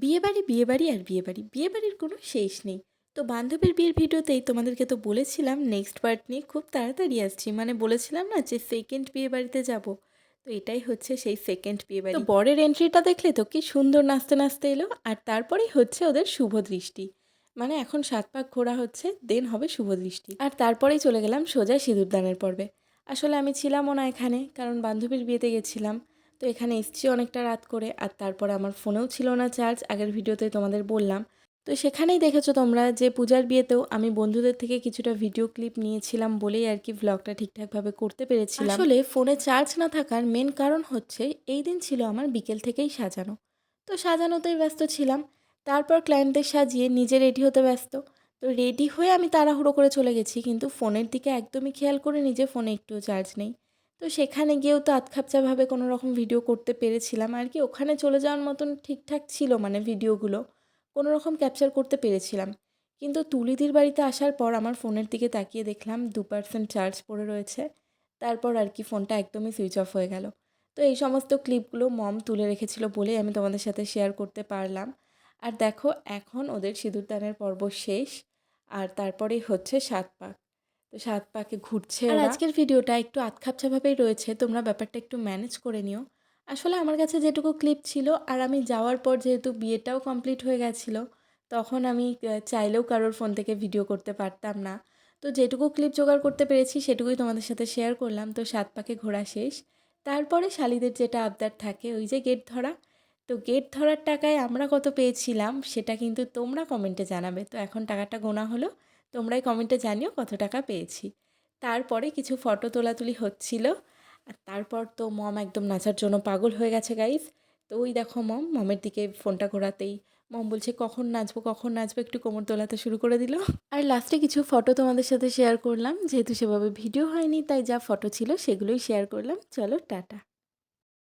বিয়েবাড়ি আর বিয়েবাড়ির কোনো শেষ নেই। তো বান্ধবীর বিয়ের ভিডিওতেই তোমাদেরকে তো বলেছিলাম নেক্সট পার্ট নিয়ে খুব তাড়াতাড়ি আসছি। মানে বলেছিলাম না যে সেকেন্ড বিয়েবাড়িতে যাব। তো এটাই হচ্ছে সেই সেকেন্ড বিয়েবাড়ি। তো বরের এন্ট্রিটা দেখলে তো কি সুন্দর নাচতে নাচতে এলো। আর তারপরেই হচ্ছে ওদের শুভ দৃষ্টি। মানে এখন ৭ পাক ঘোরা হচ্ছে, দেন হবে শুভ দৃষ্টি। আর তারপরেই চলে গেলাম সোজা সিঁদুরদানের পর্বে। আসলে আমি ছিলামও না এখানে, কারণ বান্ধবীর বিয়েতে গেছিলাম। তো এখানে এসছি অনেকটা রাত করে, আর তারপরে আমার ফোনেও ছিল না চার্জ, আগের ভিডিওতে তোমাদের বললাম। তো সেখানেই দেখেছো তোমরা যে পূজার বিয়েতেও আমি বন্ধুদের থেকে কিছুটা ভিডিও ক্লিপ নিয়েছিলাম বলেই আর কি ভ্লগটা ঠিকঠাকভাবে করতে পেরেছিলাম। আসলে ফোনে চার্জ না থাকার মেন কারণ হচ্ছে এই দিন ছিল আমার বিকেল থেকেই সাজানো। তো সাজানোতেই ব্যস্ত ছিলাম। তারপর ক্লায়েন্টদের সাজিয়ে নিজে রেডি হতে ব্যস্ত। তো রেডি হয়ে আমি তাড়াহুড়ো করে চলে গেছি, কিন্তু ফোনের দিকে একদমই খেয়াল করিনি যে ফোনে একটুও চার্জ নেই। তো সেখানে গিয়েও তো আধখাপচাভাবে কোনো রকম ভিডিও করতে পেরেছিলাম আর কি। ওখানে চলে যাওয়ার মতন ঠিকঠাক ছিল, মানে ভিডিওগুলো কোনো রকম ক্যাপচার করতে পেরেছিলাম। কিন্তু তুলিদির বাড়িতে আসার পর আমার ফোনের দিকে তাকিয়ে দেখলাম 2% চার্জ পড়ে রয়েছে। তারপর আর কি ফোনটা একদমই সুইচ অফ হয়ে গেল। তো এই সমস্ত ক্লিপগুলো মম তুলে রেখেছিল বলেই আমি তোমাদের সাথে শেয়ার করতে পারলাম। আর দেখো এখন ওদের সিঁদুরদানের পর্ব শেষ, আর তারপরেই হচ্ছে ৭ পাক। তো ৭ পাকে ঘুরছে আর আজকের ভিডিওটা একটু আধখাপছাভাবেই রয়েছে, তোমরা ব্যাপারটা একটু ম্যানেজ করে নিও। আসলে আমার কাছে যেটুকু ক্লিপ ছিল, আর আমি যাওয়ার পর যেহেতু বিয়েটাও কমপ্লিট হয়ে গেছিলো, তখন আমি চাইলেও কারোর ফোন থেকে ভিডিও করতে পারতাম না। তো যেটুকু ক্লিপ জোগাড় করতে পেরেছি সেটুকুই তোমাদের সাথে শেয়ার করলাম। তো ৭ পাকে ঘোরা শেষ। তারপরে শালিদের যেটা আবদার থাকে ওই যে গেট ধরা। তো গেট ধরার টাকায় আমরা কত পেয়েছিলাম সেটা কিন্তু তোমরা কমেন্টে জানাবে। তো এখন টাকাটা গোনা হলো, তোমরাই কমেন্টে জানিও কত টাকা পেয়েছি। তারপরে কিছু ফটো তোলাতুলি হচ্ছিল। আর তারপর তো মম একদম নাচার জন্য পাগল হয়ে গেছে গাইস। তো ওই দেখো মমের দিকে ফোনটা ঘোরাতেই মম বলছে কখন নাচবো কখন নাচবো, একটু কোমর দোলাতে শুরু করে দিল। আর লাস্টে কিছু ফটো তোমাদের সাথে শেয়ার করলাম, যেহেতু সেভাবে ভিডিও হয়নি তাই যা ফটো ছিল সেগুলোই শেয়ার করলাম। চলো টাটা।